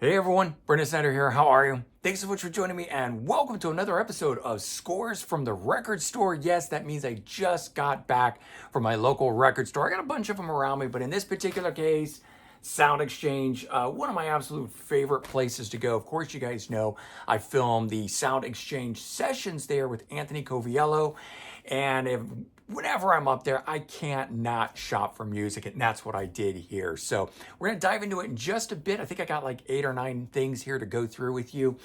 Hey everyone, Brendan Snyder here. How are you? Thanks so much for joining me and welcome to another episode of Scores from the Record Store. Yes, that means I just got back from my local record store. I got a bunch of them around me, but in this particular case, Sound Exchange, one of my absolute favorite places to go. Of course, you guys know I filmed the Sound Exchange sessions there with Anthony Coviello, and whenever I'm up there, I can't not shop for music, and that's what I did here. So we're gonna dive into it in just a bit. I think I got like 8 or 9 things here to go through with you.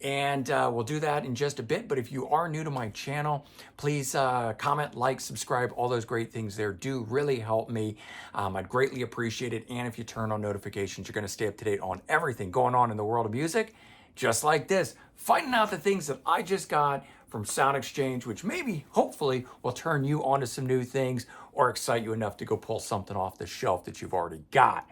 And we'll do that in just a bit. But if you are new to my channel, please comment, like, subscribe, all those great things there do really help me. I'd greatly appreciate it. And if you turn on notifications, you're going to stay up to date on everything going on in the world of music, just like this. Finding out the things that I just got from Sound Exchange, which maybe, hopefully, will turn you onto some new things or excite you enough to go pull something off the shelf that you've already got.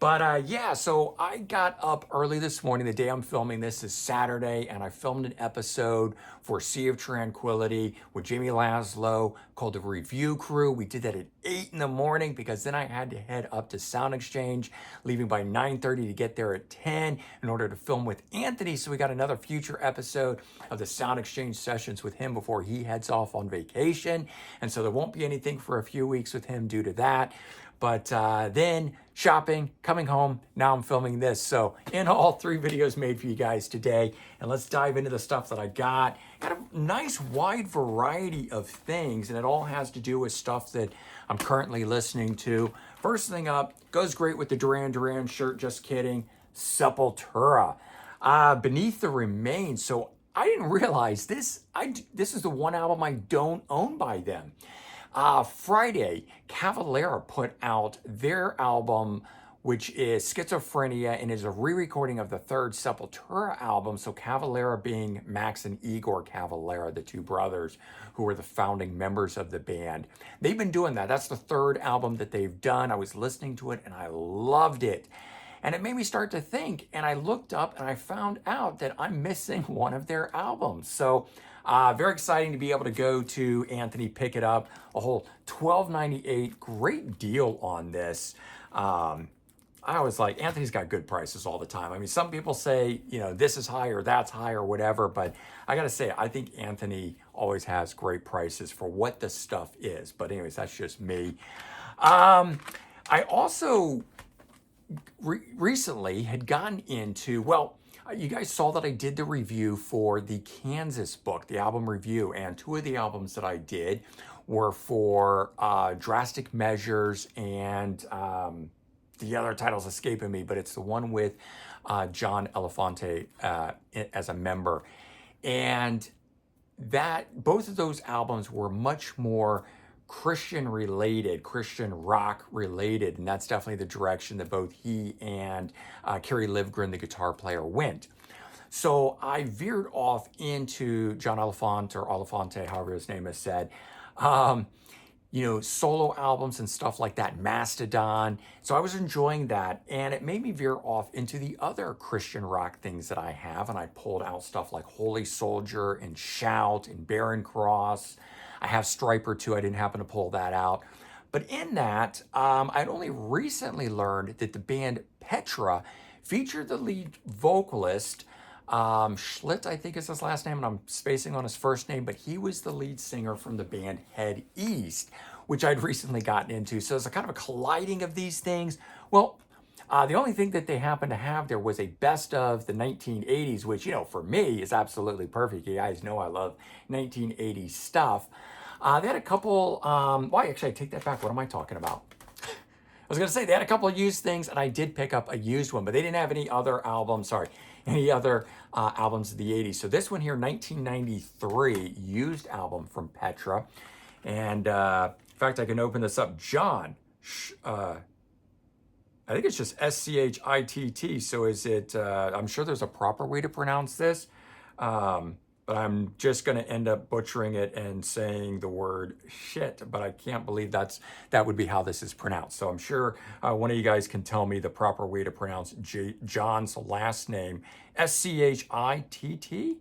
But yeah, so I got up early this morning. The day I'm filming this is Saturday, and I filmed an episode for Sea of Tranquility with Jamie Laszlo called The Review Crew. We did that at 8 in the morning because then I had to head up to Sound Exchange, leaving by 9:30 to get there at 10 in order to film with Anthony. So we got another future episode of the Sound Exchange sessions with him before he heads off on vacation. And so there won't be anything for a few weeks with him due to that. But then shopping, coming home, now I'm filming this. So in all, 3 videos made for you guys today. And let's dive into the stuff that I got. Got a nice wide variety of things, and it all has to do with stuff that I'm currently listening to. First thing up, goes great with the Duran Duran shirt, just kidding, Sepultura. Beneath the Remains. So I didn't realize this. This is the one album I don't own by them. Friday, Cavalera put out their album, which is Schizophrenia, and is a re-recording of the 3rd Sepultura album. So Cavalera being Max and Igor Cavalera, the 2 brothers who were the founding members of the band. They've been doing that. That's the 3rd album that they've done. I was listening to it and I loved it. And it made me start to think, and I looked up and I found out that I'm missing one of their albums. So very exciting to be able to go to Anthony, pick it up, a whole $12.98, great deal on this. I was like, Anthony's got good prices all the time. I mean, some people say, you know, this is high or that's high or whatever, but I gotta say, I think Anthony always has great prices for what the stuff is. But anyways, that's just me. I also recently had gotten into, well, you guys saw that I did the review for the Kansas book, the album review, and 2 of the albums that I did were for Drastic Measures, and the other title's escaping me, but it's the one with John Elefante as a member. And that both of those albums were much more Christian related, Christian rock related, and that's definitely the direction that both he and Kerry Livgren, the guitar player, went. So I veered off into John Elefante, or Elefante, however his name is said, you know, solo albums and stuff like that, Mastodon. So I was enjoying that, and it made me veer off into the other Christian rock things that I have, and I pulled out stuff like Holy Soldier and Shout and Barren Cross. I have Striper too. I didn't happen to pull that out. But in that, I'd only recently learned that the band Petra featured the lead vocalist, Schlitt, I think is his last name, and I'm spacing on his first name, but he was the lead singer from the band Head East, which I'd recently gotten into. So it's a kind of a colliding of these things. Well, the only thing that they happened to have there was a best of the 1980s, which, you know, for me is absolutely perfect. You guys know I love 1980s stuff. They had a couple, well, actually, I take that back. What am I talking about? I was going to say they had a couple of used things, and I did pick up a used one, but they didn't have any other albums, any other albums of the 80s. So this one here, 1993, used album from Petra. And in fact, I can open this up. John, I think it's just Schitt. So is it, I'm sure there's a proper way to pronounce this, but I'm just going to end up butchering it and saying the word shit, but I can't believe that would be how this is pronounced. So I'm sure one of you guys can tell me the proper way to pronounce John's last name, Schitt,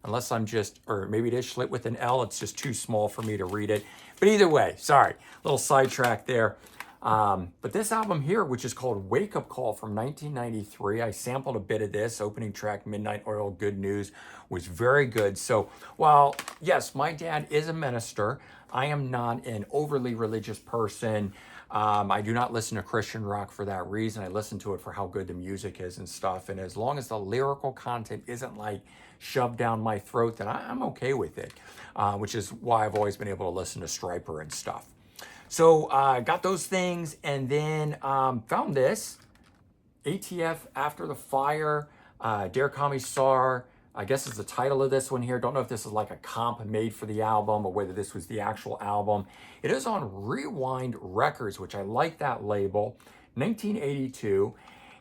unless I'm just, or maybe it is Schlitt with an L, it's just too small for me to read it. But either way, sorry, little sidetrack there. But this album here, which is called Wake Up Call from 1993, I sampled a bit of this. Opening track, Midnight Oil, Good News, was very good. So while, yes, my dad is a minister, I am not an overly religious person. I do not listen to Christian rock for that reason. I listen to it for how good the music is and stuff. And as long as the lyrical content isn't like shoved down my throat, then I'm okay with it, which is why I've always been able to listen to Stryper and stuff. So got those things, and then found this ATF After the Fire, Dare Commissar, I guess is the title of this one here. Don't know if this is like a comp made for the album or whether this was the actual album. It is on Rewind Records, which I like that label, 1982.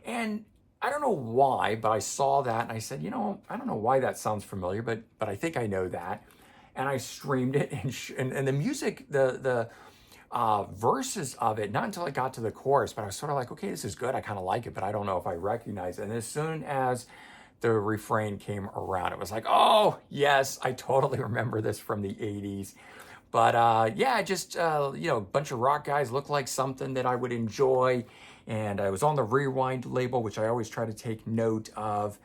And I don't know why, but I saw that and I said, you know, I don't know why that sounds familiar, but I think I know that. And I streamed it, and the music, the verses of it, not until I got to the chorus, but I was sort of like, okay, this is good. I kind of like it, but I don't know if I recognize it. And as soon as the refrain came around, it was like, oh, yes, I totally remember this from the 80s. But yeah, just, you know, a bunch of rock guys look like something that I would enjoy. And I was on the Rewind label, which I always try to take note of.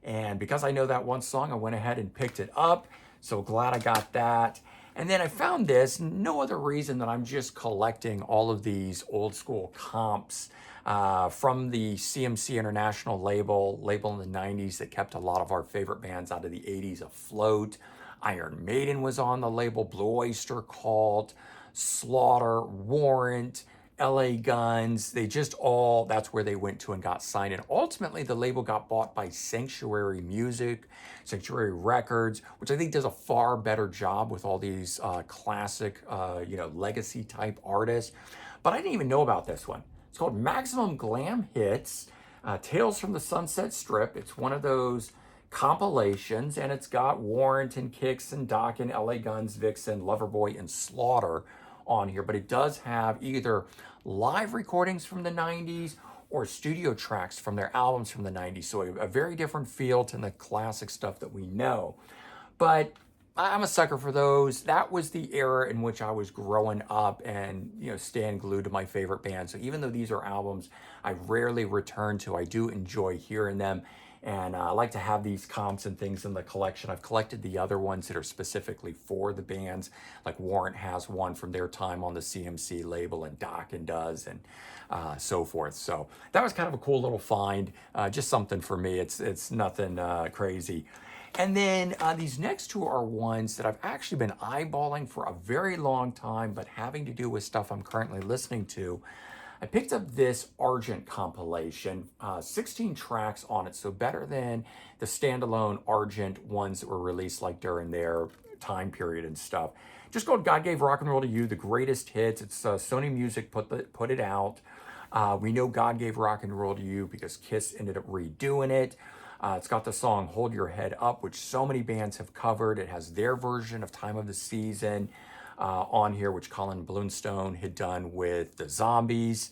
And because I know that one song, I went ahead and picked it up. So glad I got that. And then I found this, no other reason than I'm just collecting all of these old school comps from the CMC International label in the 90s that kept a lot of our favorite bands out of the 80s afloat. Iron Maiden was on the label, Blue Oyster Cult, Slaughter, Warrant, LA Guns. They just all, that's where they went to and got signed. And ultimately, the label got bought by Sanctuary Music, Sanctuary Records, which I think does a far better job with all these classic, you know, legacy type artists. But I didn't even know about this one. It's called Maximum Glam Hits, Tales from the Sunset Strip. It's one of those compilations, and it's got Warrant and Kicks and Dokken, LA Guns, Vixen, Loverboy, and Slaughter on here. But it does have either live recordings from the 90s or studio tracks from their albums from the 90s. So a very different feel to the classic stuff that we know. But I'm a sucker for those. That was the era in which I was growing up and, you know, staying glued to my favorite band. So even though these are albums I rarely return to, I do enjoy hearing them. And I like to have these comps and things in the collection. I've collected the other ones that are specifically for the bands, like Warrant has one from their time on the CMC label, and Dokken does, and so forth. So that was kind of a cool little find, just something for me. It's nothing crazy. And then these next two are ones that I've actually been eyeballing for a very long time, but having to do with stuff I'm currently listening to. I picked up this Argent compilation, 16 tracks on it, so better than the standalone Argent ones that were released like during their time period and stuff. Just called God Gave Rock and Roll to You, the greatest hits. It's Sony Music put it out. We know God Gave Rock and Roll to You because Kiss ended up redoing it. It's got the song Hold Your Head Up, which so many bands have covered. It has their version of Time of the Season on here, which Colin Blunstone had done with the Zombies.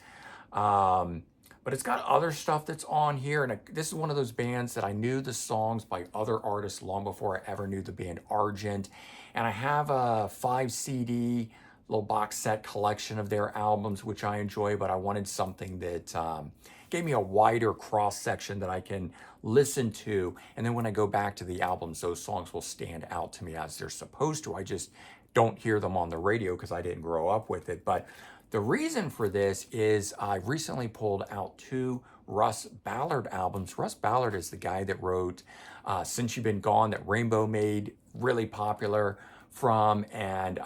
But it's got other stuff that's on here. And this is one of those bands that I knew the songs by other artists long before I ever knew the band Argent. And I have a 5 CD little box set collection of their albums, which I enjoy, but I wanted something that gave me a wider cross section that I can listen to. And then when I go back to the albums, those songs will stand out to me as they're supposed to. I just don't hear them on the radio because I didn't grow up with it. But the reason for this is I recently pulled out 2 Russ Ballard albums. Russ Ballard is the guy that wrote Since You've Been Gone, that Rainbow made really popular from, and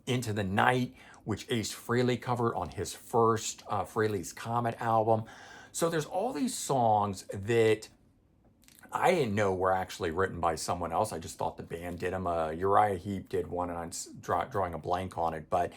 Into the Night, which Ace Frehley covered on his first Frehley's Comet album. So there's all these songs that I didn't know were actually written by someone else. I just thought the band did them. Uriah Heep did one, and I'm drawing a blank on it, but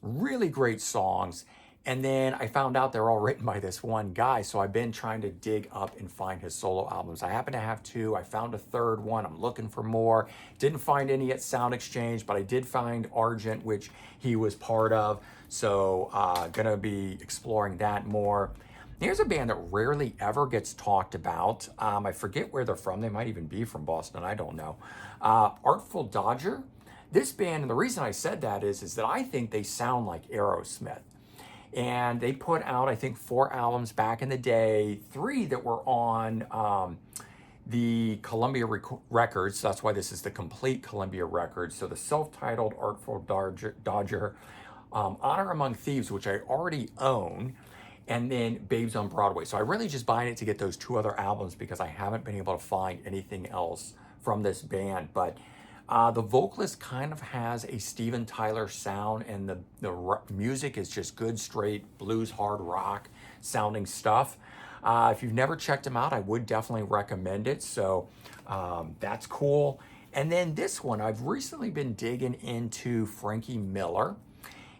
really great songs. And then I found out they're all written by this one guy, so I've been trying to dig up and find his solo albums. I happen to have 2. I found a third one. I'm looking for more. Didn't find any at Sound Exchange, but I did find Argent, which he was part of. So gonna be exploring that more. Here's a band that rarely ever gets talked about. I forget where they're from. They might even be from Boston. I don't know. Artful Dodger. This band, and the reason I said that is that I think they sound like Aerosmith. And they put out, I think, 4 albums back in the day, 3 that were on the Columbia Records. That's why this is the complete Columbia Records. So the self-titled Artful Dodger, Honor Among Thieves, which I already own, and then Babes on Broadway. So I really just buying it to get those 2 other albums because I haven't been able to find anything else from this band. But the vocalist kind of has a Steven Tyler sound, and the music is just good, straight blues, hard rock sounding stuff. If you've never checked them out, I would definitely recommend it. So that's cool. And then this one, I've recently been digging into Frankie Miller.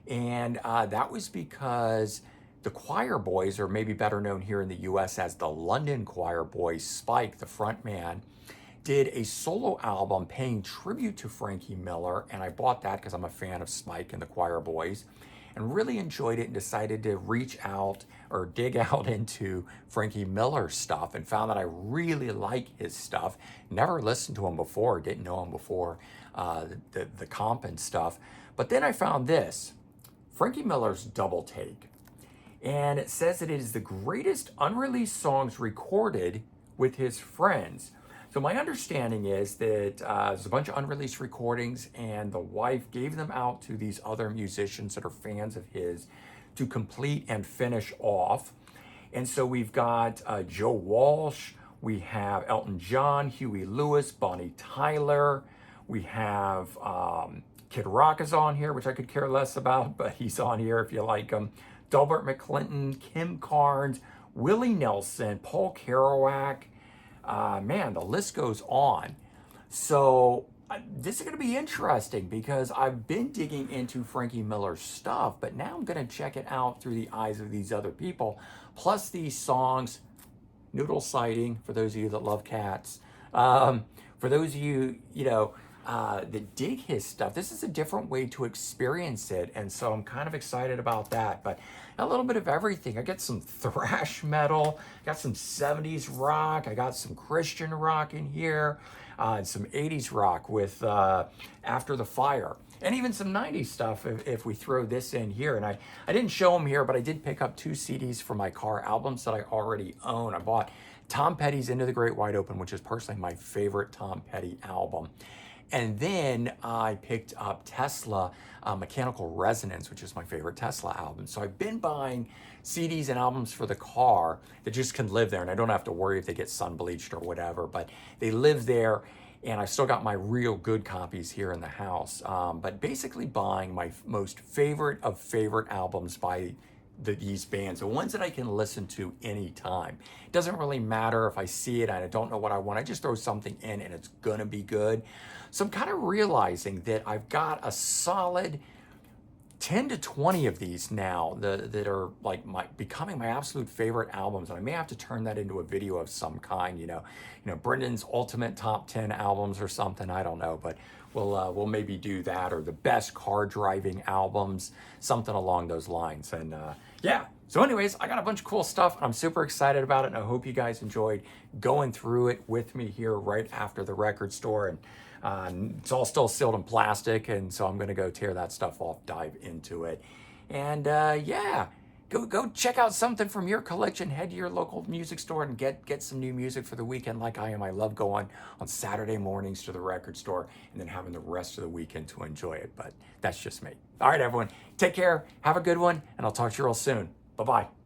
And that was because the Choir Boys, or maybe better known here in the US as the London Choir Boys, Spike, the frontman, did a solo album paying tribute to Frankie Miller. And I bought that because I'm a fan of Spike and the Choir Boys, and really enjoyed it and decided to reach out or dig out into Frankie Miller's stuff and found that I really like his stuff. Never listened to him before, didn't know him before the comp and stuff. But then I found this, Frankie Miller's Double Take. And it says that it is the greatest unreleased songs recorded with his friends. So my understanding is that there's a bunch of unreleased recordings, and the wife gave them out to these other musicians that are fans of his to complete and finish off. And so we've got Joe Walsh, we have Elton John, Huey Lewis, Bonnie Tyler, we have Kid Rock is on here, which I could care less about, but he's on here if you like him. Delbert McClinton, Kim Carnes, Willie Nelson, Paul Kerouac. Man, the list goes on. So this is going to be interesting because I've been digging into Frankie Miller's stuff, but now I'm going to check it out through the eyes of these other people, plus these songs. Noodle sighting, for those of you that love cats. For those of you, that dig his stuff, this is a different way to experience it, and so I'm kind of excited about that. But a little bit of everything. I got some thrash metal, got some 70s rock, I got some Christian rock in here, and some 80s rock with After the Fire, and even some 90s stuff if we throw this in here. And I didn't show them here, but I did pick up 2 CDs for my car albums that I already own. I bought Tom Petty's Into the Great Wide Open, which is personally my favorite Tom Petty album. And then I picked up Tesla Mechanical Resonance, which is my favorite Tesla album. So I've been buying CDs and albums for the car that just can live there, and I don't have to worry if they get sun bleached or whatever, but they live there, and I still got my real good copies here in the house. But basically buying my most favorite of favorite albums by these bands, the ones that I can listen to anytime. It doesn't really matter if I see it and I don't know what I want. I just throw something in and it's gonna be good. So I'm kind of realizing that I've got a solid 10 to 20 of these now that are like becoming my absolute favorite albums. And I may have to turn that into a video of some kind, Brendan's ultimate top 10 albums or something. I don't know, but we'll maybe do that, or the best car driving albums, something along those lines. And yeah, so anyways, I got a bunch of cool stuff. I'm super excited about it, and I hope you guys enjoyed going through it with me here right after the record store. And it's all still sealed in plastic, and so I'm gonna go tear that stuff off, dive into it. And yeah, go check out something from your collection. Head to your local music store and get some new music for the weekend like I am. I love going on Saturday mornings to the record store and then having the rest of the weekend to enjoy it, but that's just me. All right, everyone, take care, have a good one, and I'll talk to you real soon. Bye-bye.